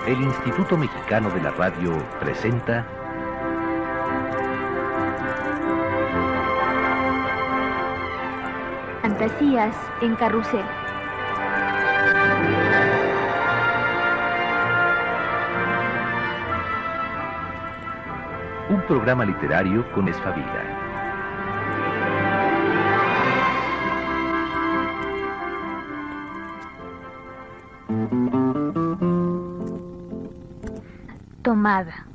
El Instituto Mexicano de la Radio presenta Fantasías en Carrusel. Un programa literario con Esfavila. Tomada.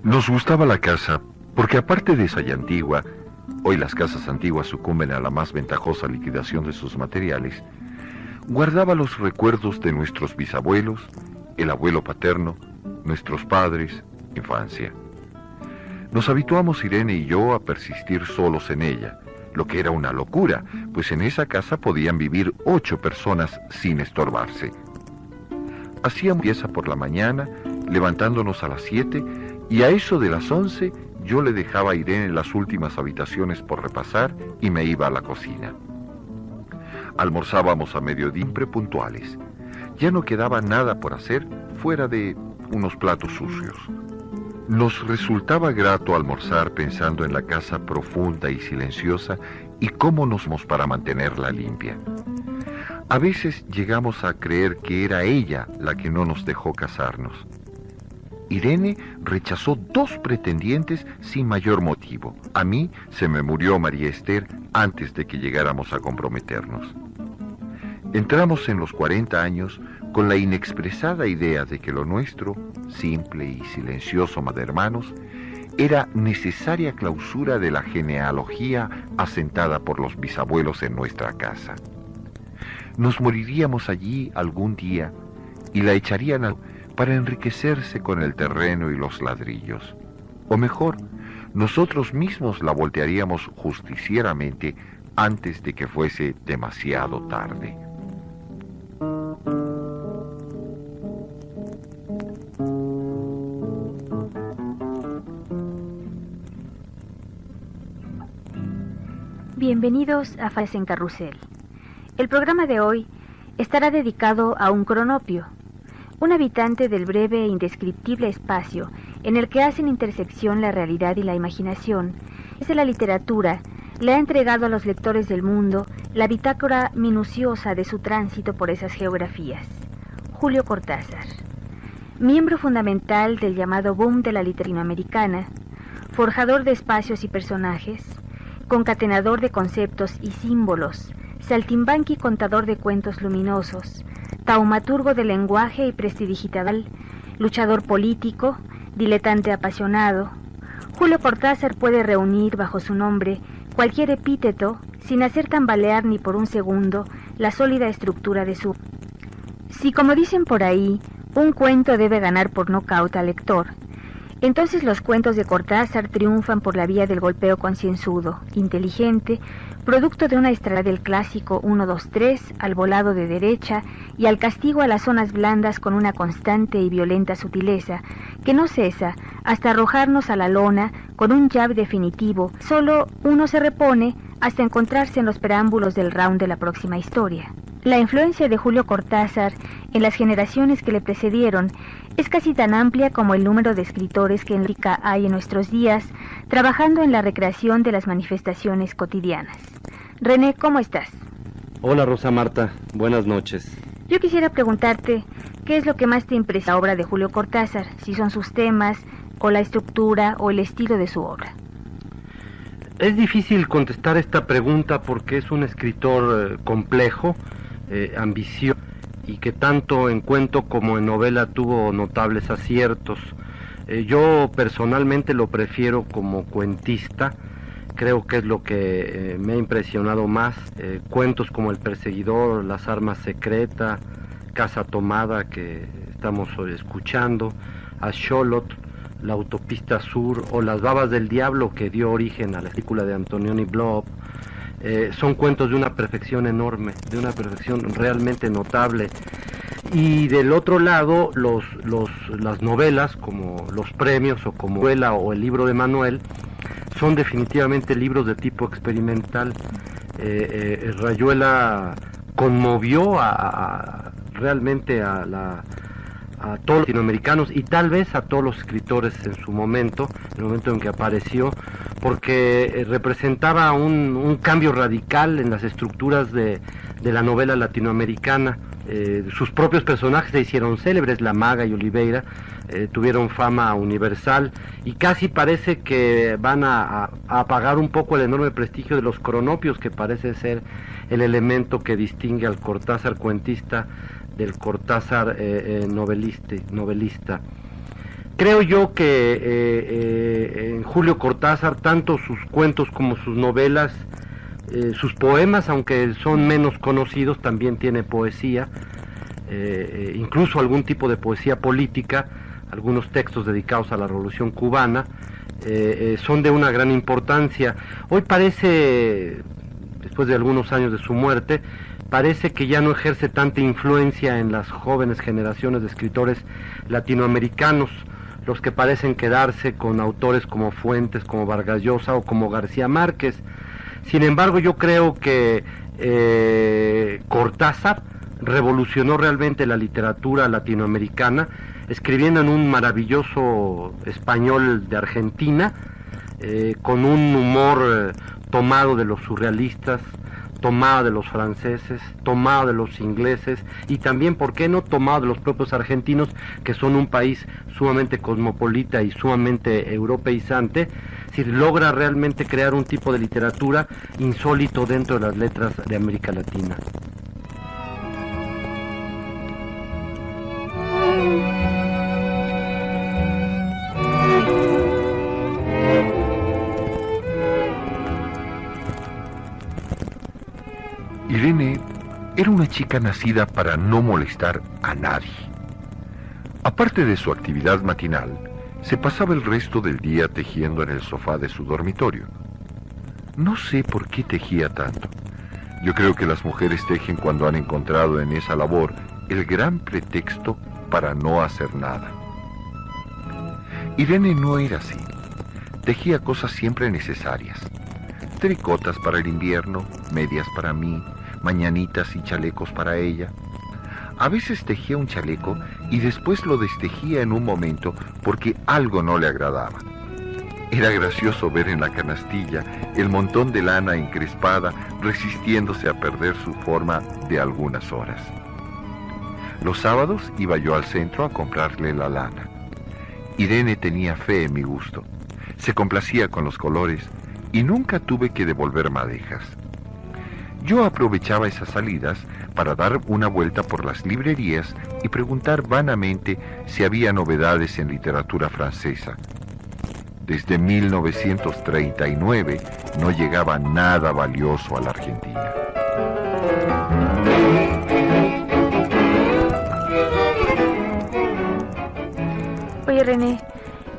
Nos gustaba la casa porque, aparte de esa y antigua, hoy las casas antiguas sucumben a la más ventajosa liquidación de sus materiales, guardaba los recuerdos de nuestros bisabuelos, el abuelo paterno, nuestros padres, infancia. Nos habituamos Irene y yo a persistir solos en ella, lo que era una locura, pues en esa casa podían vivir 8 personas sin estorbarse. Hacíamos pieza por la mañana, levantándonos a las 7, y a eso de las 11 yo le dejaba a Irene las últimas habitaciones por repasar y me iba a la cocina. Almorzábamos a mediodía puntuales. Ya no quedaba nada por hacer fuera de unos platos sucios. Nos resultaba grato almorzar pensando en la casa profunda y silenciosa y cómo nos mos para mantenerla limpia. A veces llegamos a creer que era ella la que no nos dejó casarnos. Irene rechazó 2 pretendientes sin mayor motivo. A mí se me murió María Esther antes de que llegáramos a comprometernos. Entramos en los 40 años con la inexpresada idea de que lo nuestro, simple y silencioso de hermanos, era necesaria clausura de la genealogía asentada por los bisabuelos en nuestra casa. Nos moriríamos allí algún día y la echarían para enriquecerse con el terreno y los ladrillos. O mejor, nosotros mismos la voltearíamos justicieramente antes de que fuese demasiado tarde. Bienvenidos a Fantasías en Carrusel. El programa de hoy estará dedicado a un cronopio, un habitante del breve e indescriptible espacio en el que hacen intersección la realidad y la imaginación. Desde la literatura le ha entregado a los lectores del mundo la bitácora minuciosa de su tránsito por esas geografías. Julio Cortázar, miembro fundamental del llamado boom de la literatura latinoamericana, forjador de espacios y personajes, concatenador de conceptos y símbolos, saltimbanqui contador de cuentos luminosos, taumaturgo del lenguaje y prestidigitador, luchador político, diletante apasionado. Julio Cortázar puede reunir bajo su nombre cualquier epíteto sin hacer tambalear ni por un segundo la sólida estructura de su... Si, como dicen por ahí, un cuento debe ganar por nocaut al lector, entonces los cuentos de Cortázar triunfan por la vía del golpeo concienzudo, inteligente, producto de una estrada del clásico 1, 2, 3, al volado de derecha y al castigo a las zonas blandas con una constante y violenta sutileza, que no cesa hasta arrojarnos a la lona con un jab definitivo. Solo uno se repone hasta encontrarse en los preámbulos del round de la próxima historia. La influencia de Julio Cortázar en las generaciones que le precedieron es casi tan amplia como el número de escritores que en Rica hay en nuestros días, trabajando en la recreación de las manifestaciones cotidianas. René, ¿cómo estás? Hola Rosa Marta, buenas noches. Yo quisiera preguntarte, ¿qué es lo que más te impresiona la obra de Julio Cortázar? Si son sus temas, o la estructura, o el estilo de su obra. Es difícil contestar esta pregunta porque es un escritor complejo, ambicioso, y que tanto en cuento como en novela tuvo notables aciertos. Yo personalmente lo prefiero como cuentista, creo que es lo que me ha impresionado más. Cuentos como El Perseguidor, Las Armas Secretas, Casa Tomada, que estamos escuchando, Axolotl, La Autopista Sur, o Las Babas del Diablo, que dio origen a la película de Antonioni Blob. Son cuentos de una perfección enorme, de una perfección realmente notable. Y del otro lado, las novelas, como Los Premios, o como Novela o El Libro de Manuel, son definitivamente libros de tipo experimental. Rayuela conmovió realmente a todos los latinoamericanos y tal vez a todos los escritores en su momento, en el momento en que apareció, porque representaba un cambio radical en las estructuras de la novela latinoamericana. Sus propios personajes se hicieron célebres, La Maga y Oliveira, tuvieron fama universal y casi parece que van a apagar un poco el enorme prestigio de los cronopios, que parece ser el elemento que distingue al Cortázar cuentista del Cortázar novelista. Creo yo que en Julio Cortázar, tanto sus cuentos como sus novelas, sus poemas, aunque son menos conocidos, también tiene poesía, incluso algún tipo de poesía política, algunos textos dedicados a la Revolución Cubana, son de una gran importancia. Hoy parece, después de algunos años de su muerte, parece que ya no ejerce tanta influencia en las jóvenes generaciones de escritores latinoamericanos, los que parecen quedarse con autores como Fuentes, como Vargas Llosa o como García Márquez. Sin embargo, yo creo que Cortázar revolucionó realmente la literatura latinoamericana, escribiendo en un maravilloso español de Argentina, con un humor tomado de los surrealistas, tomado de los franceses, tomado de los ingleses y también, ¿por qué no?, tomado de los propios argentinos, que son un país sumamente cosmopolita y sumamente europeizante. Es decir, logra realmente crear un tipo de literatura insólito dentro de las letras de América Latina. Irene era una chica nacida para no molestar a nadie. Aparte de su actividad matinal, se pasaba el resto del día tejiendo en el sofá de su dormitorio. No sé por qué tejía tanto. Yo creo que las mujeres tejen cuando han encontrado en esa labor el gran pretexto para no hacer nada. Irene no era así. Tejía cosas siempre necesarias. Tricotas para el invierno, medias para mí, mañanitas y chalecos para ella. A veces tejía un chaleco y después lo destejía en un momento porque algo no le agradaba. Era gracioso ver en la canastilla el montón de lana encrespada resistiéndose a perder su forma de algunas horas. Los sábados iba yo al centro a comprarle la lana. Irene tenía fe en mi gusto. Se complacía con los colores y nunca tuve que devolver madejas. Yo aprovechaba esas salidas para dar una vuelta por las librerías y preguntar vanamente si había novedades en literatura francesa. Desde 1939 no llegaba nada valioso a la Argentina. Oye, René,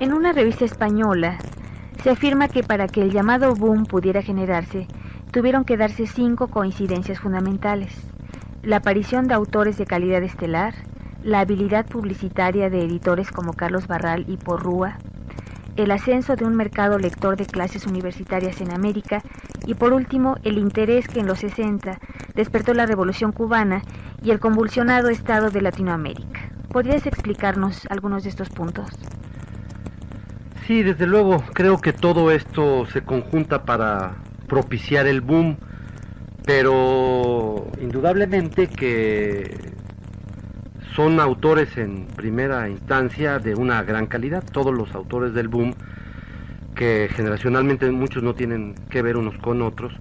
en una revista española se afirma que para que el llamado boom pudiera generarse, tuvieron que darse 5 coincidencias fundamentales: la aparición de autores de calidad estelar, la habilidad publicitaria de editores como Carlos Barral y Porrúa, el ascenso de un mercado lector de clases universitarias en América y, por último, el interés que en los 60 despertó la Revolución Cubana y el convulsionado estado de Latinoamérica. ¿Podrías explicarnos algunos de estos puntos? Sí, desde luego, creo que todo esto se conjunta para propiciar el boom, pero indudablemente que son autores en primera instancia de una gran calidad. Todos los autores del boom, que generacionalmente muchos no tienen que ver unos con otros,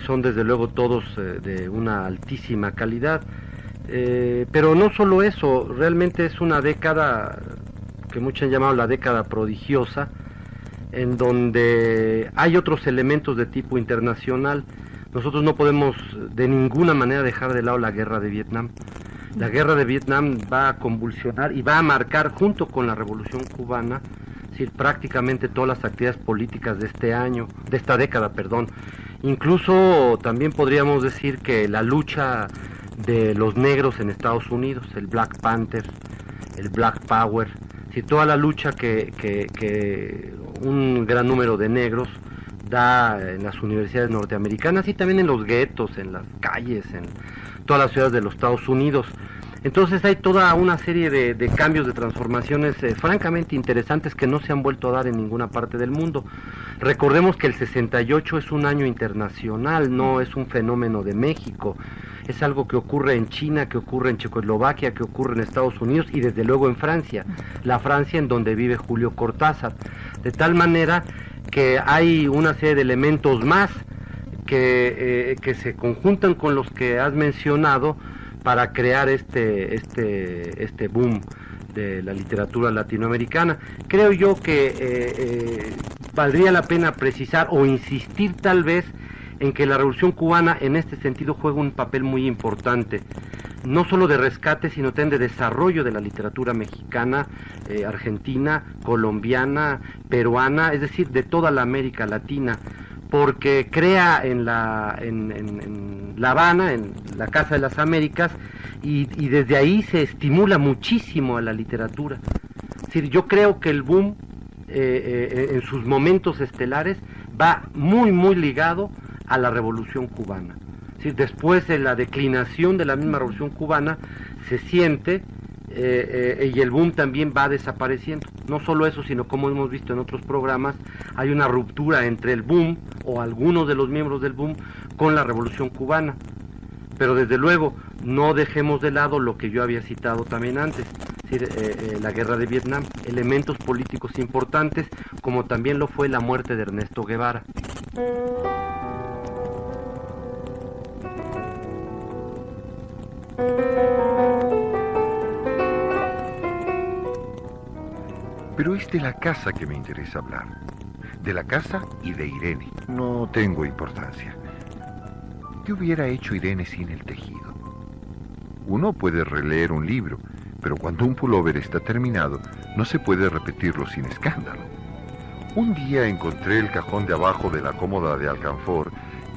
son desde luego todos de una altísima calidad, pero no solo eso, realmente es una década que muchos han llamado la década prodigiosa, en donde hay otros elementos de tipo internacional. Nosotros no podemos de ninguna manera dejar de lado la guerra de Vietnam. La guerra de Vietnam va a convulsionar y va a marcar, junto con la Revolución Cubana, es decir, prácticamente todas las actividades políticas de esta década. Incluso también podríamos decir que la lucha de los negros en Estados Unidos, el Black Panther, el Black Power, toda la lucha que un gran número de negros da en las universidades norteamericanas y también en los guetos, en las calles, en todas las ciudades de los Estados Unidos. Entonces hay toda una serie de cambios, de transformaciones francamente interesantes que no se han vuelto a dar en ninguna parte del mundo. Recordemos que el 68 es un año internacional, no es un fenómeno de México, es algo que ocurre en China, que ocurre en Checoslovaquia, que ocurre en Estados Unidos y desde luego en Francia, la Francia en donde vive Julio Cortázar, de tal manera que hay una serie de elementos más que se conjuntan con los que has mencionado para crear este boom de la literatura latinoamericana. Creo yo que valdría la pena precisar o insistir tal vez en que la Revolución Cubana en este sentido juega un papel muy importante, no solo de rescate, sino también de desarrollo de la literatura mexicana, argentina, colombiana, peruana, es decir, de toda la América Latina, porque crea en La Habana, en la Casa de las Américas, y desde ahí se estimula muchísimo a la literatura. Es decir, yo creo que el boom en sus momentos estelares va muy muy ligado a la Revolución Cubana. Es decir, después de la declinación de la misma Revolución Cubana se siente y el boom también va desapareciendo. No solo eso, sino como hemos visto en otros programas, hay una ruptura entre el boom o algunos de los miembros del boom con la Revolución Cubana. Pero desde luego no dejemos de lado lo que yo había citado también antes, es decir, la guerra de Vietnam, elementos políticos importantes, como también lo fue la muerte de Ernesto Guevara. Pero es de la casa que me interesa hablar. De la casa y de Irene. No tengo importancia. ¿Qué hubiera hecho Irene sin el tejido? Uno puede releer un libro, pero cuando un pullover está terminado, no se puede repetirlo sin escándalo. Un día encontré el cajón de abajo de la cómoda de alcanfor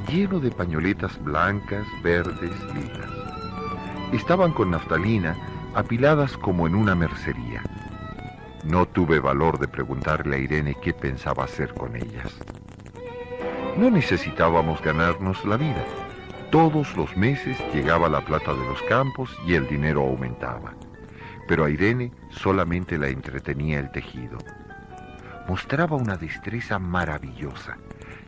lleno de pañoletas blancas, verdes, lilas. Estaban con naftalina, apiladas como en una mercería. No tuve valor de preguntarle a Irene qué pensaba hacer con ellas. No necesitábamos ganarnos la vida. Todos los meses llegaba la plata de los campos y el dinero aumentaba. Pero a Irene solamente la entretenía el tejido. Mostraba una destreza maravillosa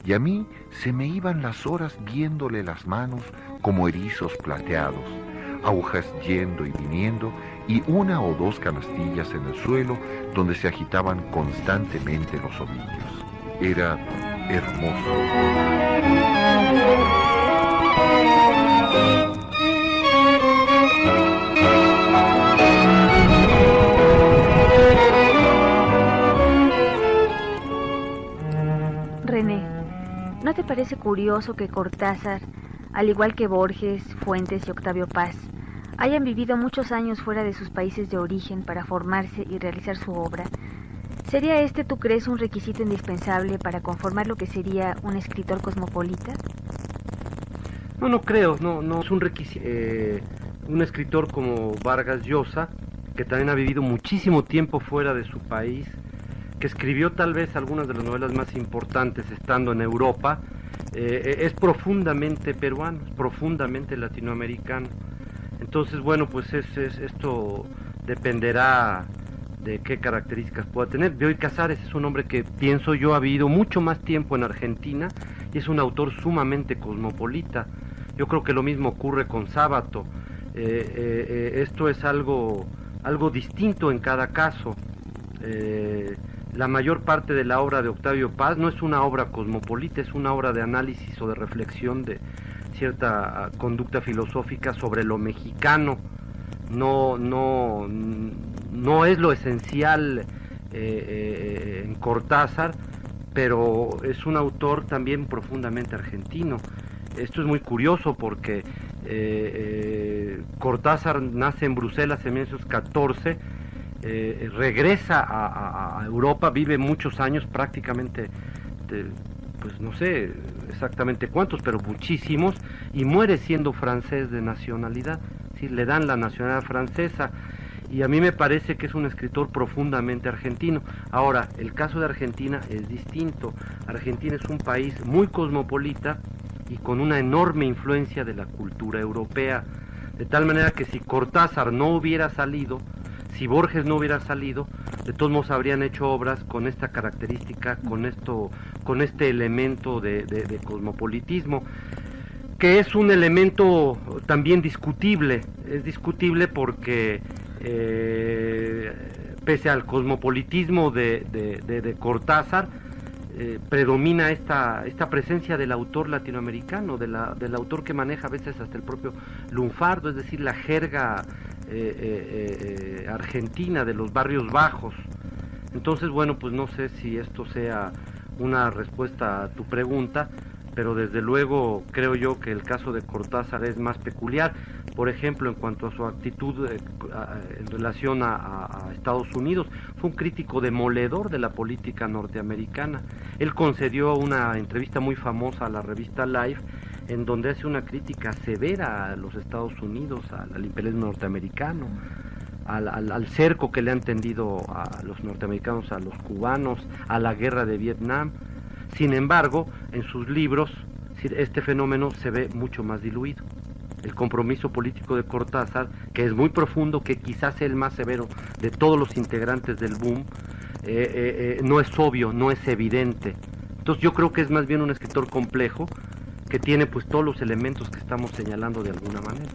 y a mí se me iban las horas viéndole las manos como erizos plateados, agujas yendo y viniendo y una o dos canastillas en el suelo donde se agitaban constantemente los ovillos. Era hermoso. René, ¿no te parece curioso que Cortázar, al igual que Borges, Fuentes y Octavio Paz, hayan vivido muchos años fuera de sus países de origen para formarse y realizar su obra? ¿Sería este, tú crees, un requisito indispensable para conformar lo que sería un escritor cosmopolita? No creo, no es un requisito. Un escritor como Vargas Llosa, que también ha vivido muchísimo tiempo fuera de su país, que escribió tal vez algunas de las novelas más importantes estando en Europa, es profundamente peruano, es profundamente latinoamericano. Entonces, bueno, pues esto dependerá de qué características pueda tener. Bioy Casares es un hombre que, pienso yo, ha vivido mucho más tiempo en Argentina y es un autor sumamente cosmopolita. Yo creo que lo mismo ocurre con Sábato. Esto es algo distinto en cada caso. La mayor parte de la obra de Octavio Paz no es una obra cosmopolita, es una obra de análisis o de reflexión de cierta conducta filosófica sobre lo mexicano. No es lo esencial en Cortázar, pero es un autor también profundamente argentino. Esto es muy curioso porque Cortázar nace en Bruselas en 1914, regresa a Europa, vive muchos años, prácticamente, pues no sé exactamente cuántos, pero muchísimos, y muere siendo francés de nacionalidad. ¿Sí? Le dan la nacionalidad francesa y a mí me parece que es un escritor profundamente argentino. Ahora, el caso de Argentina es distinto. Argentina es un país muy cosmopolita y con una enorme influencia de la cultura europea, de tal manera que si Cortázar no hubiera salido, si Borges no hubiera salido, de todos modos habrían hecho obras con esta característica, con este elemento de cosmopolitismo, que es un elemento también discutible. Es discutible porque pese al cosmopolitismo de Cortázar, predomina esta presencia del autor latinoamericano, del autor que maneja a veces hasta el propio lunfardo, es decir, la jerga argentina de los barrios bajos. Entonces, bueno, pues no sé si esto sea una respuesta a tu pregunta, pero desde luego creo yo que el caso de Cortázar es más peculiar. Por ejemplo, en cuanto a su actitud en relación a Estados Unidos, fue un crítico demoledor de la política norteamericana. Él concedió una entrevista muy famosa a la revista Life, en donde hace una crítica severa a los Estados Unidos, al imperialismo norteamericano, al cerco que le han tendido a los norteamericanos, a los cubanos, a la guerra de Vietnam. Sin embargo, en sus libros, este fenómeno se ve mucho más diluido. El compromiso político de Cortázar, que es muy profundo, que quizás es el más severo de todos los integrantes del boom, no es obvio, no es evidente. Entonces yo creo que es más bien un escritor complejo, que tiene pues todos los elementos que estamos señalando de alguna manera.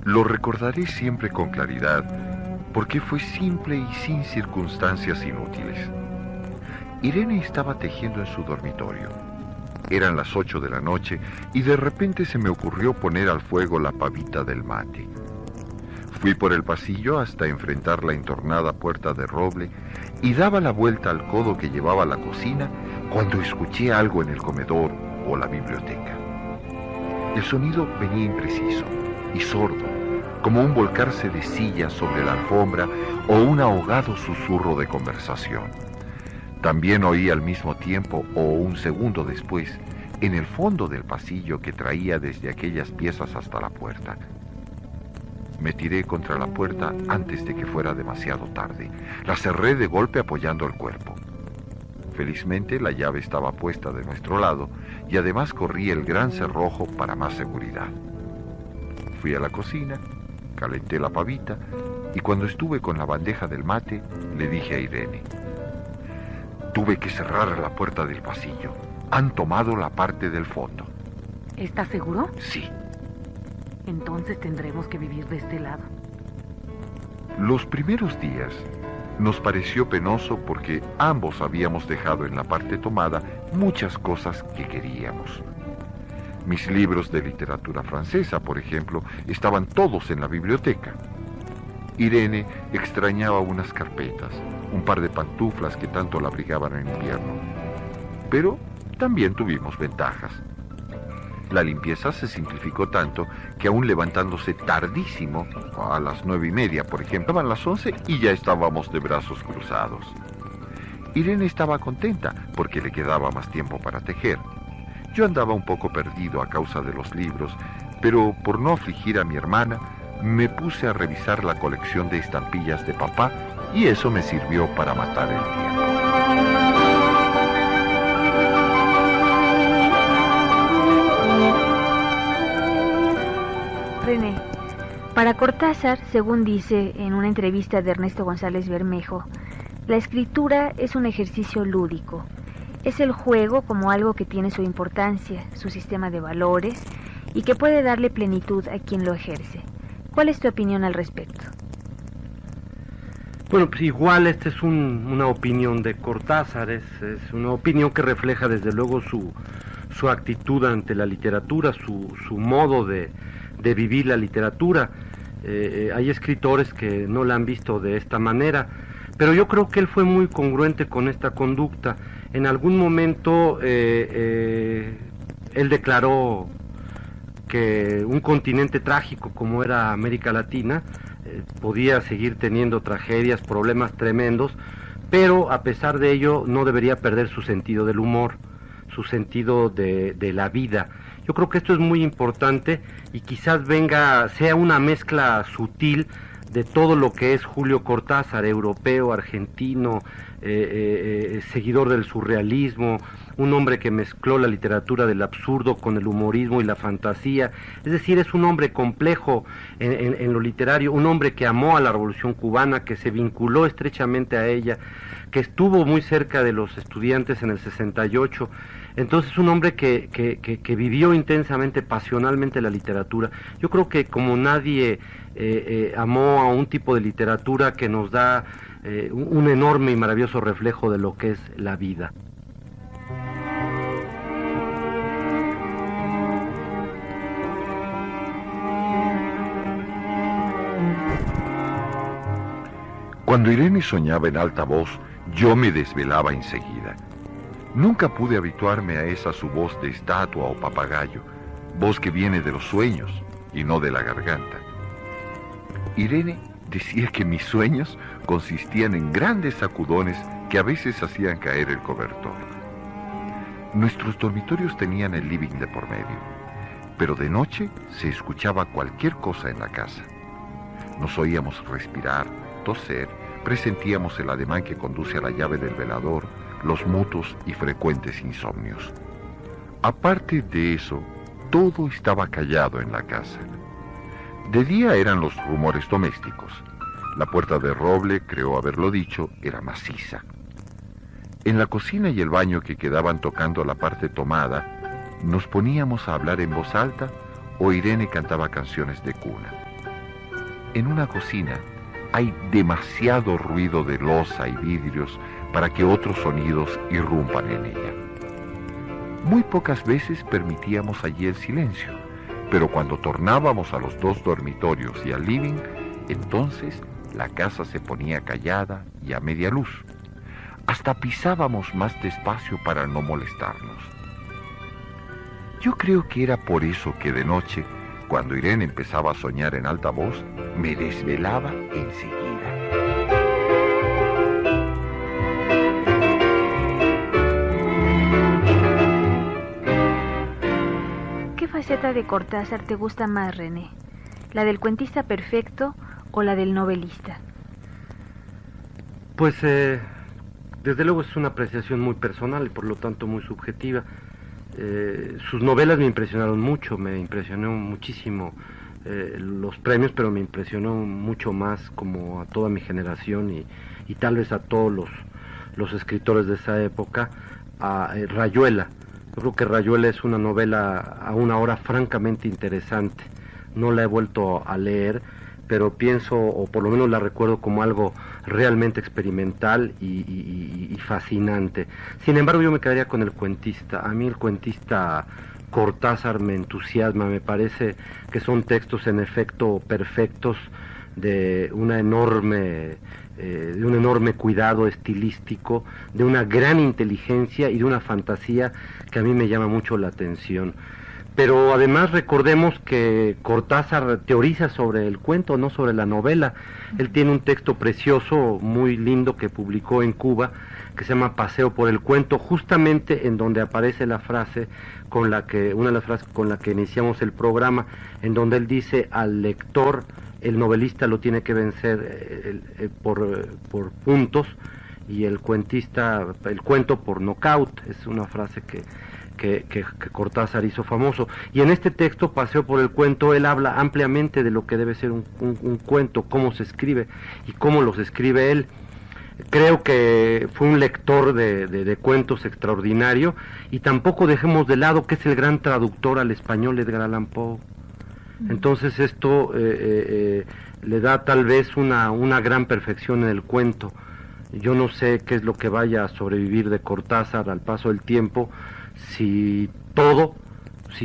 Lo recordaré siempre con claridad, porque fue simple y sin circunstancias inútiles. Irene estaba tejiendo en su dormitorio. Eran las 8 de la noche y de repente se me ocurrió poner al fuego la pavita del mate. Fui por el pasillo hasta enfrentar la entornada puerta de roble y daba la vuelta al codo que llevaba a la cocina cuando escuché algo en el comedor o la biblioteca. El sonido venía impreciso y sordo, como un volcarse de sillas sobre la alfombra o un ahogado susurro de conversación. También oí al mismo tiempo, o un segundo después, en el fondo del pasillo que traía desde aquellas piezas hasta la puerta. Me tiré contra la puerta antes de que fuera demasiado tarde. La cerré de golpe apoyando el cuerpo. Felizmente la llave estaba puesta de nuestro lado y además corrí el gran cerrojo para más seguridad. Fui a la cocina, calenté la pavita y cuando estuve con la bandeja del mate, le dije a Irene: tuve que cerrar la puerta del pasillo. Han tomado la parte del fondo. ¿Estás seguro? Sí. Entonces tendremos que vivir de este lado. Los primeros días nos pareció penoso porque ambos habíamos dejado en la parte tomada muchas cosas que queríamos. Mis libros de literatura francesa, por ejemplo, estaban todos en la biblioteca. Irene extrañaba unas carpetas, un par de pantuflas que tanto la abrigaban en invierno. Pero también tuvimos ventajas. La limpieza se simplificó tanto que aún levantándose tardísimo, a las 9:30 por ejemplo, eran las 11 y ya estábamos de brazos cruzados. Irene estaba contenta porque le quedaba más tiempo para tejer. Yo andaba un poco perdido a causa de los libros, pero por no afligir a mi hermana, me puse a revisar la colección de estampillas de papá y eso me sirvió para matar el tiempo. René, para Cortázar, según dice en una entrevista de Ernesto González Bermejo, la escritura es un ejercicio lúdico. Es el juego como algo que tiene su importancia, su sistema de valores y que puede darle plenitud a quien lo ejerce. ¿Cuál es tu opinión al respecto? Bueno, pues igual esta es una opinión de Cortázar, es una opinión que refleja desde luego su actitud ante la literatura, su modo de vivir la literatura. Hay escritores que no la han visto de esta manera, pero yo creo que él fue muy congruente con esta conducta. En algún momento él declaró que un continente trágico como era América Latina podía seguir teniendo tragedias, problemas tremendos, pero a pesar de ello no debería perder su sentido del humor, su sentido de la vida. Yo creo que esto es muy importante y quizás sea una mezcla sutil de todo lo que es Julio Cortázar, europeo, argentino, seguidor del surrealismo, un hombre que mezcló la literatura del absurdo con el humorismo y la fantasía. Es decir, es un hombre complejo en lo literario, un hombre que amó a la Revolución Cubana, que se vinculó estrechamente a ella, que estuvo muy cerca de los estudiantes en el 68. Entonces, un hombre que vivió intensamente, pasionalmente la literatura. Yo creo que como nadie amó a un tipo de literatura que nos da un enorme y maravilloso reflejo de lo que es la vida. Cuando Irene soñaba en alta voz, yo me desvelaba enseguida. Nunca pude habituarme a esa su voz de estatua o papagayo, voz que viene de los sueños y no de la garganta. Irene decía que mis sueños consistían en grandes sacudones que a veces hacían caer el cobertor. Nuestros dormitorios tenían el living de por medio, pero de noche se escuchaba cualquier cosa en la casa. Nos oíamos respirar, toser, presentíamos el ademán que conduce a la llave del velador, los mutuos y frecuentes insomnios. Aparte de eso, todo estaba callado en la casa. De día eran los rumores domésticos. La puerta de roble, creo haberlo dicho, era maciza. En la cocina y el baño que quedaban tocando la parte tomada, nos poníamos a hablar en voz alta o Irene cantaba canciones de cuna. En una cocina hay demasiado ruido de loza y vidrios para que otros sonidos irrumpan en ella. Muy pocas veces permitíamos allí el silencio, pero cuando tornábamos a los dos dormitorios y al living, entonces la casa se ponía callada y a media luz. Hasta pisábamos más despacio para no molestarnos. Yo creo que era por eso que de noche, cuando Irene empezaba a soñar en alta voz, me desvelaba enseguida. ¿Qué faceta de Cortázar te gusta más, René? ¿La del cuentista perfecto o la del novelista? Pues desde luego es una apreciación muy personal y por lo tanto muy subjetiva. Sus novelas me impresionaron mucho, me impresionó muchísimo los premios, pero me impresionó mucho más, como a toda mi generación y tal vez a todos los escritores de esa época, a Rayuela. Yo creo que Rayuela es una novela aún ahora francamente interesante. No la he vuelto a leer, pero pienso, o por lo menos la recuerdo como algo realmente experimental y fascinante. Sin embargo, yo me quedaría con el cuentista. A mí el cuentista Cortázar me entusiasma, me parece que son textos en efecto perfectos, de un enorme cuidado estilístico, de una gran inteligencia y de una fantasía que a mí me llama mucho la atención. Pero además recordemos que Cortázar teoriza sobre el cuento, no sobre la novela. Él tiene un texto precioso, muy lindo, que publicó en Cuba, que se llama Paseo por el cuento, justamente en donde aparece la frase una de las frases con la que iniciamos el programa, en donde él dice: al lector el novelista lo tiene que vencer por puntos y el cuento por nocaut. Es una frase que Cortázar hizo famoso. Y en este texto, Paseo por el cuento, él habla ampliamente de lo que debe ser un cuento, cómo se escribe y cómo los escribe él. Creo que fue un lector de cuentos extraordinario, y tampoco dejemos de lado que es el gran traductor al español Edgar Allan Poe. Entonces esto le da tal vez una gran perfección en el cuento. Yo no sé qué es lo que vaya a sobrevivir de Cortázar al paso del tiempo, si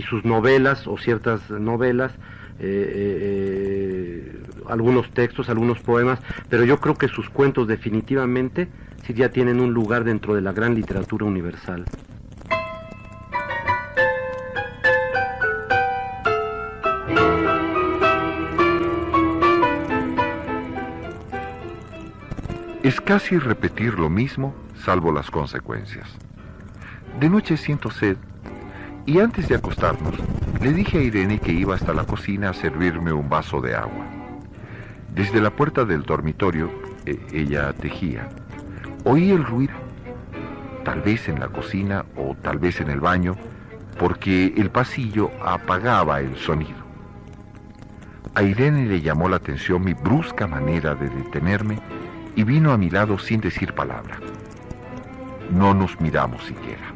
sus novelas o ciertas novelas, algunos textos, algunos poemas, pero yo creo que sus cuentos definitivamente sí ya tienen un lugar dentro de la gran literatura universal. Es casi repetir lo mismo, salvo las consecuencias. De noche siento sed, y antes de acostarnos, le dije a Irene que iba hasta la cocina a servirme un vaso de agua. Desde la puerta del dormitorio, ella tejía, oí el ruido, tal vez en la cocina o tal vez en el baño, porque el pasillo apagaba el sonido. A Irene le llamó la atención mi brusca manera de detenerme y vino a mi lado sin decir palabra. No nos miramos siquiera.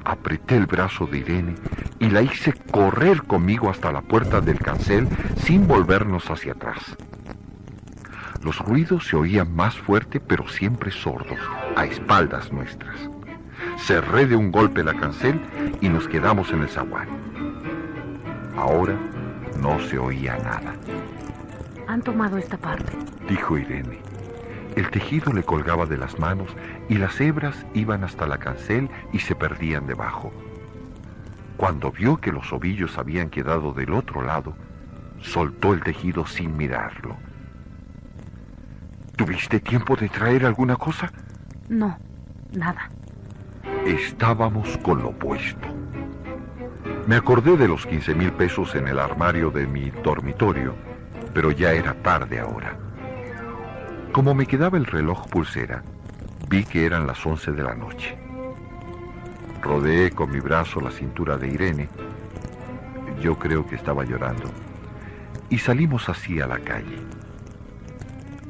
Apreté el brazo de Irene y la hice correr conmigo hasta la puerta del cancel sin volvernos hacia atrás. Los ruidos se oían más fuerte, pero siempre sordos, a espaldas nuestras. Cerré de un golpe la cancel y nos quedamos en el zaguán. Ahora no se oía nada. Han tomado esta parte, Dijo Irene. El tejido le colgaba de las manos y las hebras iban hasta la cancel y se perdían debajo. Cuando vio que los ovillos habían quedado del otro lado, soltó el tejido sin mirarlo. ¿Tuviste tiempo de traer alguna cosa? No, nada. Estábamos con lo puesto. Me acordé de los 15,000 pesos en el armario de mi dormitorio, pero ya era tarde ahora. Como me quedaba el reloj pulsera, vi que eran las 11 de la noche. Rodeé con mi brazo la cintura de Irene, yo creo que estaba llorando, y salimos así a la calle.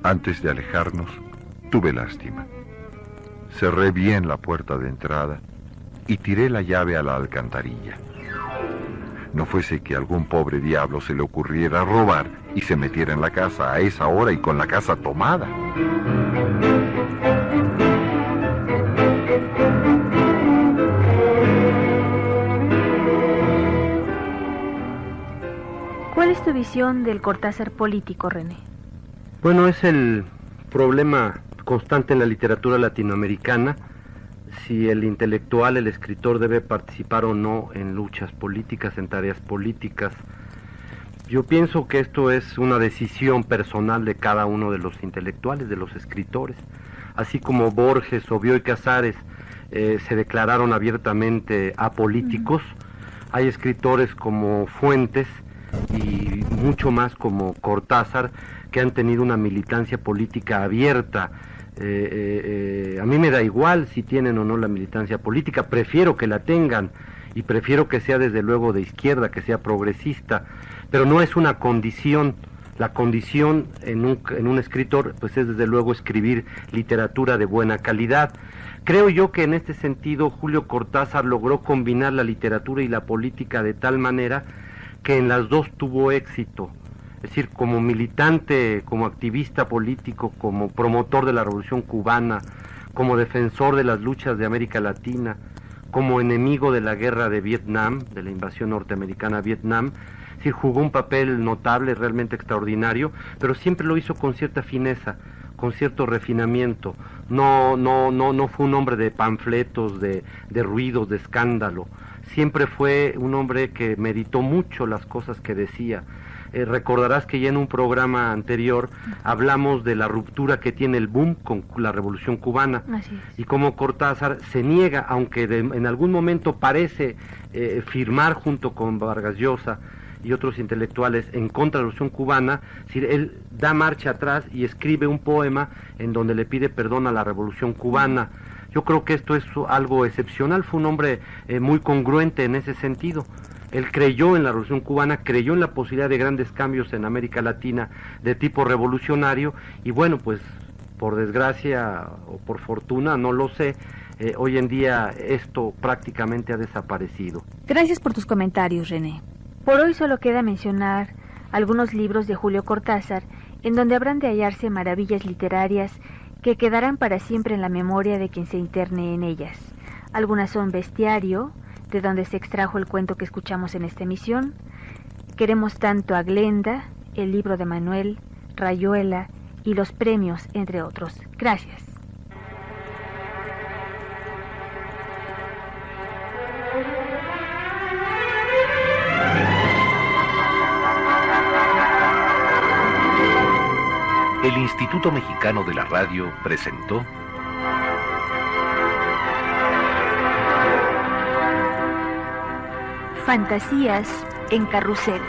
Antes de alejarnos, tuve lástima. Cerré bien la puerta de entrada y tiré la llave a la alcantarilla. No fuese que algún pobre diablo se le ocurriera robar y se metiera en la casa a esa hora y con la casa tomada. ¿Cuál es tu visión del Cortázar político, René? Bueno, es el problema constante en la literatura latinoamericana, si el intelectual, el escritor debe participar o no en luchas políticas, en tareas políticas. Yo pienso que esto es una decisión personal de cada uno de los intelectuales, de los escritores. Así como Borges o Bioy Casares se declararon abiertamente apolíticos, hay escritores como Fuentes y mucho más como Cortázar que han tenido una militancia política abierta. A mí me da igual si tienen o no la militancia política, prefiero que la tengan y prefiero que sea desde luego de izquierda, que sea progresista, pero no es una condición. La condición en un escritor pues es desde luego escribir literatura de buena calidad. Creo yo que en este sentido Julio Cortázar logró combinar la literatura y la política de tal manera que en las dos tuvo éxito. Es decir, como militante, como activista político, como promotor de la Revolución Cubana, como defensor de las luchas de América Latina, como enemigo de la guerra de Vietnam, de la invasión norteamericana a Vietnam. Es decir, jugó un papel notable, realmente extraordinario, pero siempre lo hizo con cierta fineza, con cierto refinamiento. No fue un hombre de panfletos, de ruidos, de escándalo. Siempre fue un hombre que meditó mucho las cosas que decía. Recordarás que ya en un programa anterior hablamos de la ruptura que tiene el boom con la Revolución Cubana. Así es. Y cómo Cortázar se niega, aunque en algún momento parece firmar junto con Vargas Llosa y otros intelectuales en contra de la Revolución Cubana. Es decir, él da marcha atrás y escribe un poema en donde le pide perdón a la Revolución Cubana. Yo creo que esto es algo excepcional. Fue un hombre muy congruente en ese sentido. Él creyó en la Revolución Cubana, creyó en la posibilidad de grandes cambios en América Latina de tipo revolucionario, y bueno, pues por desgracia o por fortuna, no lo sé, hoy en día esto prácticamente ha desaparecido. Gracias por tus comentarios, René. Por hoy solo queda mencionar algunos libros de Julio Cortázar, en donde habrán de hallarse maravillas literarias que quedarán para siempre en la memoria de quien se interne en ellas. Algunas son Bestiario, de donde se extrajo el cuento que escuchamos en esta emisión, Queremos tanto a Glenda, el libro de Manuel, Rayuela y Los premios, entre otros. Gracias. El Instituto Mexicano de la Radio presentó Fantasías en Carrusel.